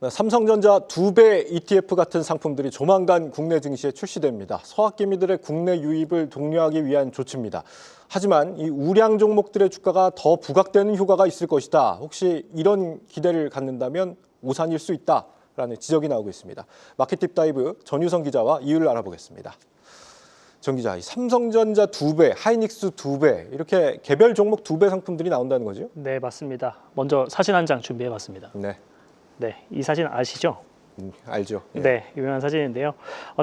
삼성전자 2배 ETF 같은 상품들이 조만간 국내 증시에 출시됩니다. 서학개미들의 국내 유입을 독려하기 위한 조치입니다. 하지만 이 우량 종목들의 주가가 더 부각되는 효과가 있을 것이다. 혹시 이런 기대를 갖는다면 오산일 수 있다라는 지적이 나오고 있습니다. 마켓 딥다이브 전유성 기자와 이유를 알아보겠습니다. 정 기자, 삼성전자 2배, 하이닉스 2배 이렇게 개별 종목 2배 상품들이 나온다는 거죠? 네, 맞습니다. 먼저 사진 한 장 준비해봤습니다. 네, 이 사진 아시죠? 알죠. 네, 유명한 사진인데요.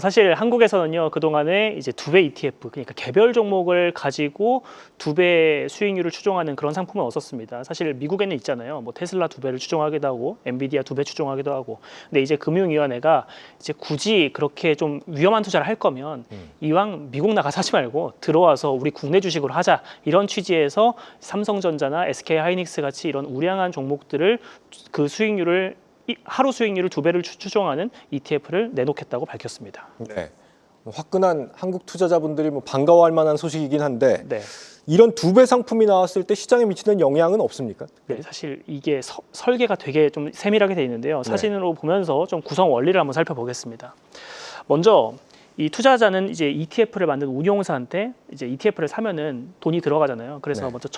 사실 한국에서는요, 그동안에 이제 2배 ETF, 그러니까 개별 종목을 가지고 2배 수익률을 추종하는 그런 상품을 얻었습니다. 사실 미국에는 있잖아요. 뭐 테슬라 2배를 추종하기도 하고, 엔비디아 2배 추종하기도 하고. 근데 이제 금융위원회가 이제 굳이 그렇게 좀 위험한 투자를 할 거면 이왕 미국 나가서 하지 말고 들어와서 우리 국내 주식으로 하자. 이런 취지에서 삼성전자나 SK 하이닉스 같이 이런 우량한 종목들을 그 수익률을 하루 수익률을 2배를 추종하는 ETF를 내놓겠다고 밝혔습니다. 네, 화끈한 한국 투자자분들이 반가워할 만한 소식이긴 한데 이런 2배 상품이 나왔을 때 시장에 미치는 영향은 없습니까? 네, 사실 이게 설계가 되게 좀 세밀하게 돼 있는데요. 사진으로 보면서 좀 구성 원리를 한번 살펴보겠습니다. 먼저 이 투자자는 이제 ETF를 만든 운용사한테 이제 ETF를 사면은 돈이 들어가잖아요. 그래서 먼저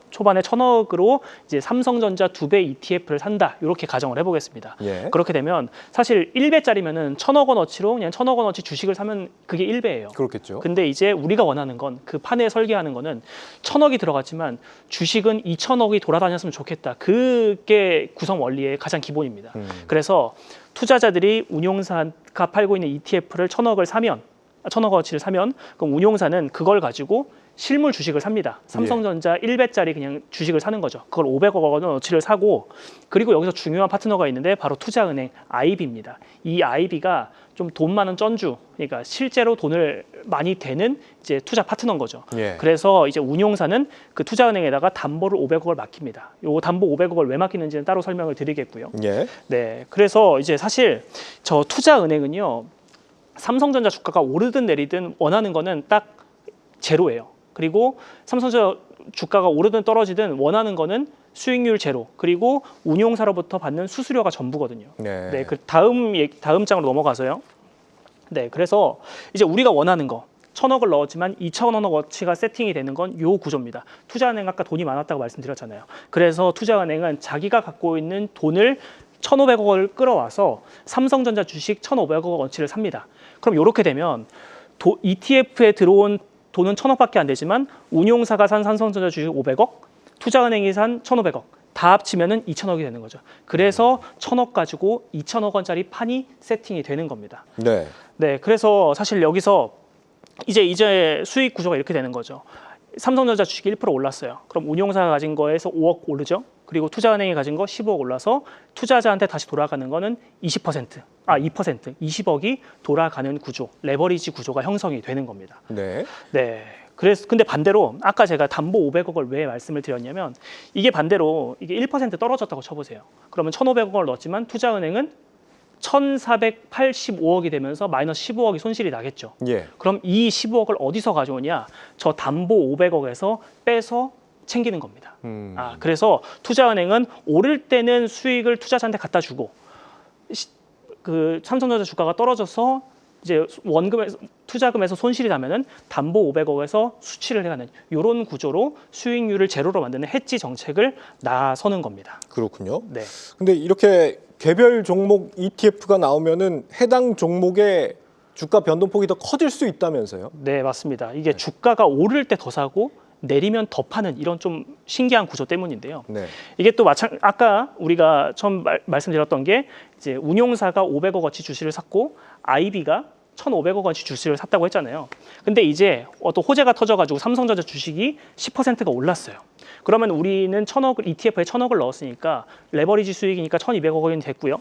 초반에 1,000억으로 이제 삼성전자 2배 ETF를 산다. 이렇게 가정을 해보겠습니다. 그렇게 되면 사실 1배짜리면은 1,000억 원어치로 그냥 1,000억 원어치 주식을 사면 그게 1배예요. 그렇겠죠. 근데 이제 우리가 원하는 건 그 판에 설계하는 거는 1,000억이 들어갔지만 주식은 2,000억이 돌아다녔으면 좋겠다. 그게 구성 원리의 가장 기본입니다. 그래서 투자자들이 운용사가 팔고 있는 ETF를 1,000억을 사면 1,000억 원어치를 사면 그럼 운용사는 그걸 가지고 실물 주식을 삽니다. 삼성전자 1배짜리 그냥 주식을 사는 거죠. 그걸 500억 원어치를 사고 그리고 여기서 중요한 파트너가 있는데 바로 투자은행 IB입니다. 이 IB가 좀 돈 많은 쩐주, 그러니까 실제로 돈을 많이 대는 이제 투자 파트너인 거죠. 그래서 이제 운용사는 그 투자은행에다가 담보를 500억을 맡깁니다. 요 담보 500억을 왜 맡기는지는 따로 설명을 드리겠고요. 네, 그래서 이제 사실 저 투자은행은요, 삼성전자 주가가 오르든 내리든 원하는 거는 딱 제로예요. 그리고 삼성전자 주가가 오르든 떨어지든 원하는 거는 수익률 제로, 그리고 운용사로부터 받는 수수료가 전부거든요. 네, 그 다음 장으로 넘어가서요. 네, 그래서 이제 우리가 원하는 거 1,000억을 넣었지만 2,000원어치가 세팅이 되는 건 요 구조입니다. 투자은행 아까 돈이 많았다고 말씀드렸잖아요. 그래서 투자은행은 자기가 갖고 있는 돈을 1,500억을 끌어와서 삼성전자 주식 1,500억 원어치를 삽니다. 그럼 이렇게 되면 ETF에 들어온 돈은 1,000억밖에 안 되지만 운용사가 산 삼성전자 주식 500억, 투자은행이 산 1,500억 다 합치면은 2,000억이 되는 거죠. 그래서 1,000억 가지고 2,000억 원짜리 판이 세팅이 되는 겁니다. 네, 그래서 사실 여기서 이제 수익 구조가 이렇게 되는 거죠. 삼성전자 주식이 1% 올랐어요. 그럼 운용사가 가진 거에서 5억 오르죠. 그리고 투자은행이 가진 거 15억 올라서 투자자한테 다시 돌아가는 거는 2%, 20억이 돌아가는 구조, 레버리지 구조가 형성이 되는 겁니다. 네. 그래서 근데 반대로 아까 제가 담보 500억을 왜 말씀을 드렸냐면 이게 반대로 이게 1% 떨어졌다고 쳐보세요. 그러면 1,500억을 넣었지만 투자은행은 1,485억이 되면서 마이너스 15억이 손실이 나겠죠. 그럼 이 15억을 어디서 가져오냐? 저 담보 500억에서 빼서 챙기는 겁니다. 그래서 투자은행은 오를 때는 수익을 투자자한테 갖다 주고 그 삼성전자 주가가 떨어져서 이제 투자금에서 손실이 나면은 담보 500억에서 수취를 해가는 이런 구조로 수익률을 제로로 만드는 해지 정책을 나서는 겁니다. 그렇군요. 근데 이렇게 개별 종목 ETF가 나오면은 해당 종목의 주가 변동폭이 더 커질 수 있다면서요? 네, 맞습니다. 이게 주가가 오를 때 더 사고 내리면 더 파는 이런 좀 신기한 구조 때문인데요. 이게 또 아까 우리가 처음 말씀드렸던 게 이제 운용사가 500억 어치 주식을 샀고 IB가 1,500억 원치 주식을 샀다고 했잖아요. 근데 이제 어떤 호재가 터져가지고 삼성전자 주식이 10%가 올랐어요. 그러면 우리는 ETF에 1,000억을 넣었으니까 레버리지 수익이니까 1,200억 원이 됐고요.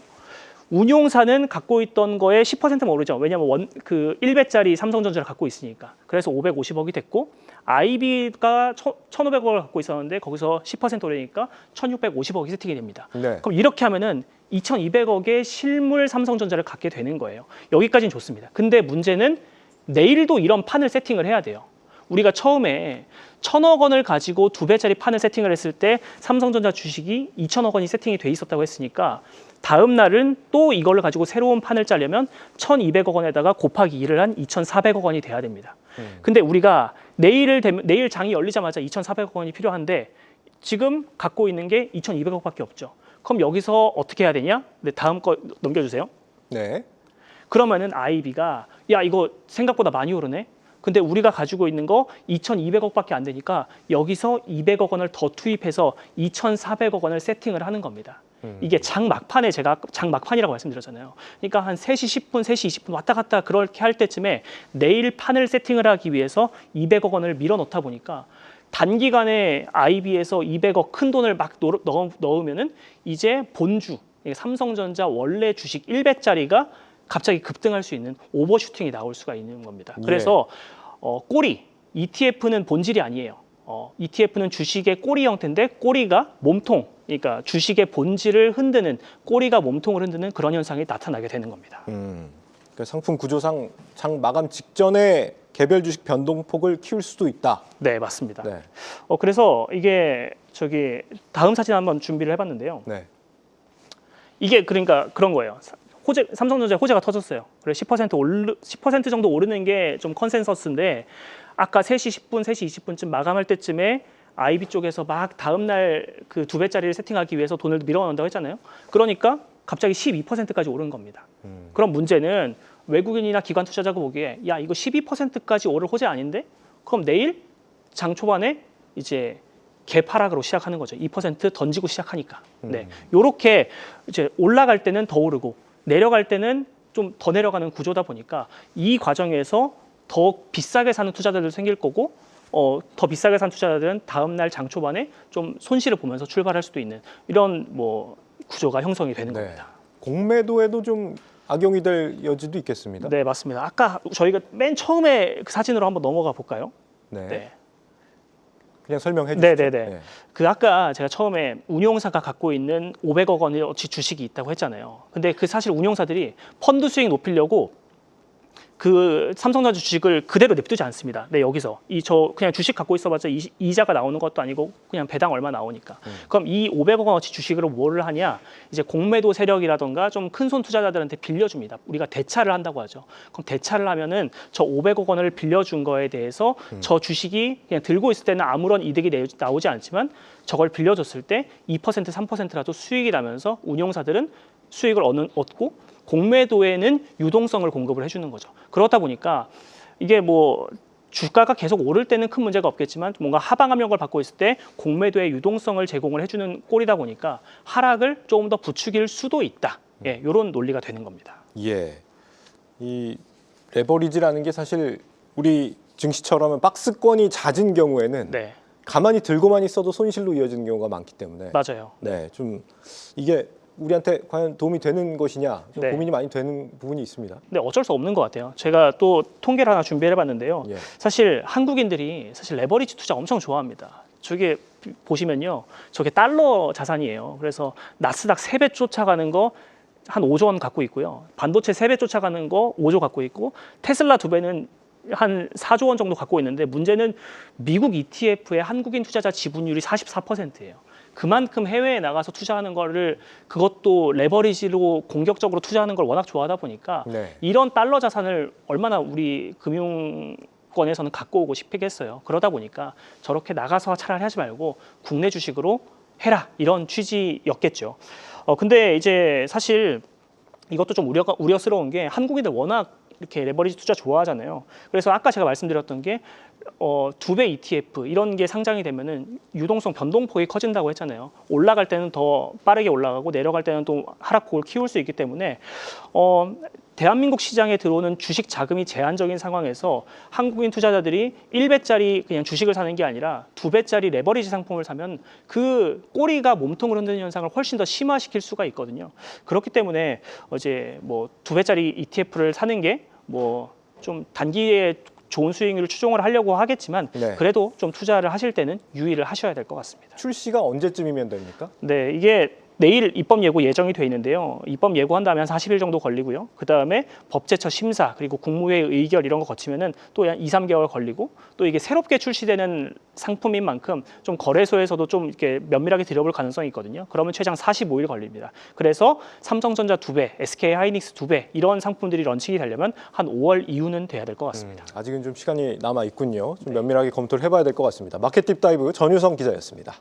운용사는 갖고 있던 거에 10%만 오르죠. 왜냐하면 그 1배짜리 삼성전자를 갖고 있으니까. 그래서 550억이 됐고 IB가 1,500억을 갖고 있었는데 거기서 10% 오르니까 1,650억이 세팅이 됩니다. 그럼 이렇게 하면은 2,200억의 실물 삼성전자를 갖게 되는 거예요. 여기까지는 좋습니다. 근데 문제는 내일도 이런 판을 세팅을 해야 돼요. 우리가 처음에 1,000억 원을 가지고 2배짜리 판을 세팅을 했을 때 삼성전자 주식이 2,000억 원이 세팅이 돼 있었다고 했으니까 다음 날은 또 이걸 가지고 새로운 판을 짜려면 1,200억 원에다가 곱하기 2를 한 2,400억 원이 돼야 됩니다. 근데 우리가 내일 장이 열리자마자 2,400억 원이 필요한데 지금 갖고 있는 게 2,200억밖에 없죠. 그럼 여기서 어떻게 해야 되냐? 네, 다음 거 넘겨주세요. 네. 그러면은 아이비가 야 이거 생각보다 많이 오르네. 근데 우리가 가지고 있는 거 2,200억밖에 안 되니까 여기서 200억 원을 더 투입해서 2,400억 원을 세팅을 하는 겁니다. 이게 장 막판에 제가 장 막판이라고 말씀드렸잖아요. 그러니까 한 3시 10분, 3시 20분 왔다 갔다 그렇게 할 때쯤에 내일 판을 세팅을 하기 위해서 200억 원을 밀어 넣다 보니까 단기간에 아이비에서 200억 큰 돈을 막 넣으면은 이제 본주 삼성전자 원래 주식 1배짜리가 갑자기 급등할 수 있는 오버슈팅이 나올 수가 있는 겁니다. 그래서 꼬리 ETF는 본질이 아니에요. ETF는 주식의 꼬리 형태인데 꼬리가 몸통, 그러니까 주식의 본질을 흔드는 꼬리가 몸통을 흔드는 그런 현상이 나타나게 되는 겁니다. 그러니까 상품 구조상 장 마감 직전에 개별 주식 변동폭을 키울 수도 있다. 네, 맞습니다. 네. 그래서 이게 다음 사진 한번 준비를 해봤는데요. 네. 이게 그러니까 그런 거예요. 삼성전자 호재가 터졌어요. 그래 10% 정도 오르는 게 좀 컨센서스인데 아까 3시 10분, 3시 20분쯤 마감할 때쯤에 아이비 쪽에서 막 다음 날 그 2배짜리를 세팅하기 위해서 돈을 밀어넣는다고 했잖아요. 그러니까 갑자기 12%까지 오른 겁니다. 그럼 문제는 외국인이나 기관 투자자가 보기에 야 이거 12%까지 오를 호재 아닌데? 그럼 내일 장 초반에 이제 개파락으로 시작하는 거죠. 2% 던지고 시작하니까. 네, 요렇게 이제 올라갈 때는 더 오르고 내려갈 때는 좀 더 내려가는 구조다 보니까 이 과정에서 더 비싸게 사는 투자자들도 생길 거고 더 비싸게 산 투자자들은 다음 날 장 초반에 좀 손실을 보면서 출발할 수도 있는 이런 뭐 구조가 형성이 되는 겁니다. 공매도에도 좀 악용이 될 여지도 있겠습니다. 네, 맞습니다. 아까 저희가 맨 처음에 그 사진으로 한번 넘어가 볼까요? 네. 네. 그냥 설명해 주시죠. 네네네. 그 아까 제가 처음에 운용사가 갖고 있는 500억 원어치 주식이 있다고 했잖아요. 근데 그 사실 운용사들이 펀드 수익 높이려고 그 삼성전자 주식을 그대로 냅두지 않습니다. 네, 여기서 저 그냥 주식 갖고 있어봤자 이자가 나오는 것도 아니고 그냥 배당 얼마 나오니까. 그럼 이 500억 원어치 주식으로 뭐를 하냐? 이제 공매도 세력이라던가 좀 큰 손 투자자들한테 빌려줍니다. 우리가 대차를 한다고 하죠. 그럼 대차를 하면은 저 500억 원을 빌려준 거에 대해서 저 주식이 그냥 들고 있을 때는 아무런 이득이 나오지 않지만 저걸 빌려줬을 때 2% 3%라도 수익이 나면서 운용사들은 수익을 얻고 공매도에는 유동성을 공급을 해주는 거죠. 그렇다 보니까 이게 뭐 주가가 계속 오를 때는 큰 문제가 없겠지만 뭔가 하방 압력을 받고 있을 때 공매도의 유동성을 제공을 해주는 꼴이다 보니까 하락을 조금 더 부추길 수도 있다. 예, 이런 논리가 되는 겁니다. 예, 이 레버리지라는 게 사실 우리 증시처럼 박스권이 잦은 경우에는 네, 가만히 들고만 있어도 손실로 이어지는 경우가 많기 때문에 맞아요. 네, 좀 이게 우리한테 과연 도움이 되는 것이냐 좀 네. 고민이 많이 되는 부분이 있습니다. 근데 어쩔 수 없는 것 같아요. 제가 또 통계를 하나 준비해 봤는데요. 예. 사실 한국인들이 사실 레버리지 투자 엄청 좋아합니다. 저게 보시면요. 저게 달러 자산이에요. 그래서 나스닥 3배 쫓아가는 거 한 5조 원 갖고 있고요. 반도체 3배 쫓아가는 거 5조 갖고 있고 테슬라 2배는 한 4조 원 정도 갖고 있는데 문제는 미국 ETF의 한국인 투자자 지분율이 44%예요. 그만큼 해외에 나가서 투자하는 거를 그것도 레버리지로 공격적으로 투자하는 걸 워낙 좋아하다 보니까 네. 이런 달러 자산을 얼마나 우리 금융권에서는 갖고 오고 싶겠어요. 그러다 보니까 저렇게 나가서 차라리 하지 말고 국내 주식으로 해라 이런 취지였겠죠. 근데 이제 사실 이것도 좀 우려스러운 게 한국인들 워낙 이렇게 레버리지 투자 좋아하잖아요. 그래서 아까 제가 말씀드렸던 게 2배 ETF 이런 게 상장이 되면은 유동성 변동폭이 커진다고 했잖아요. 올라갈 때는 더 빠르게 올라가고 내려갈 때는 또 하락폭을 키울 수 있기 때문에 대한민국 시장에 들어오는 주식 자금이 제한적인 상황에서 한국인 투자자들이 1배짜리 그냥 주식을 사는 게 아니라 2배짜리 레버리지 상품을 사면 그 꼬리가 몸통을 흔드는 현상을 훨씬 더 심화시킬 수가 있거든요. 그렇기 때문에 이제 뭐 2배짜리 ETF를 사는 게 뭐 좀 단기에 좋은 수익률을 추종을 하려고 하겠지만 네. 그래도 좀 투자를 하실 때는 유의를 하셔야 될 것 같습니다. 출시가 언제쯤이면 됩니까? 네, 이게 내일 입법 예고 예정이 돼 있는데요. 입법 예고한다면 한 40일 정도 걸리고요. 그다음에 법제처 심사 그리고 국무회의 의결 이런 거 거치면은 또 한 2, 3개월 걸리고 또 이게 새롭게 출시되는 상품인 만큼 좀 거래소에서도 좀 이렇게 면밀하게 들여볼 가능성이 있거든요. 그러면 최장 45일 걸립니다. 그래서 삼성전자 2배, SK하이닉스 2배 이런 상품들이 런칭이 되려면 한 5월 이후는 돼야 될 것 같습니다. 아직은 좀 시간이 남아 있군요. 좀 면밀하게 검토를 해봐야 될 것 같습니다. 마켓 딥다이브 전유성 기자였습니다.